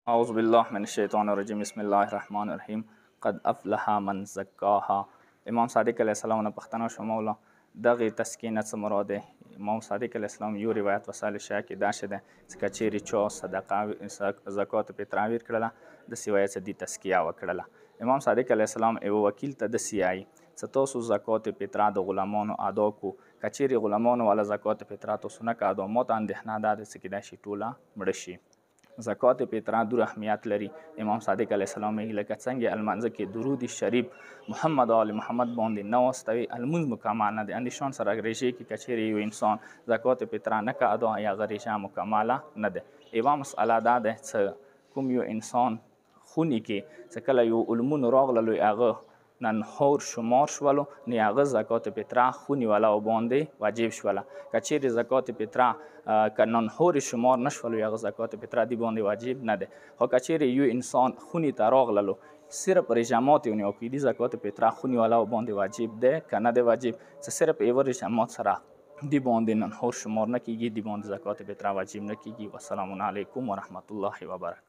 اعوذ بالله من الشیطان الرجیم بسم الله الرحمن الرحیم قد افلح من زکاها. امام صادق علیه السلام نه پوښتنه وشوه مولا دغې تزکیې نه څه مراد دی؟ امام صادق علیه السلام یو روایت وصال شاه کې دا شه دی چې که چیرې چا صدقه زکات فطره ویر کړله داسې وایه چې دې تزکیه وکړله. امام صادق علیه السلام یوه وکیل ته داسې وایي چې تاسو زکات فطره د غلامانو ادا کو، که چیرې غلامانو والا زکات فطره تاسو نه که ادا، ما ته اندېښنه دا ده چې کیدای شي ټوله مړه شي. زکات فطره دور اهمیت لري. امام صادق علیه السلام یې لکه څنګه المنځه کې درود شریف محمد آل محمد باندې نه واستوي المونځ مکمل نه دی. اندېشان سره رژې کې که چیرې یو انسان زکات فطره نه که ادا یا هغه رژه مکمله نه ده. یوه مسئله دا ده چې کوم یو انسان خونې کې چې کله یو علمونو راغللو هغه ننهور شمار شولو نو هغه زکات فطره خونې والا باندې واجب شوله. که چیرې زکات فطره که ننهور شمار نشولو هغه زکات فطره دی باندې واجب نه ده. خو که چیرې یو انسان خونې ته راغللو صرف رژمات یې ونیو که دې زکات فطره خونې والا باندې واجب ده که نه ده واجب، چې صرف یوه رژمات سره دی باندې ننهور شمار نه کیږي، دی باندې زکات فطره واجب نه کیږي. والسلام علیکم ورحمة الله وبرکاته.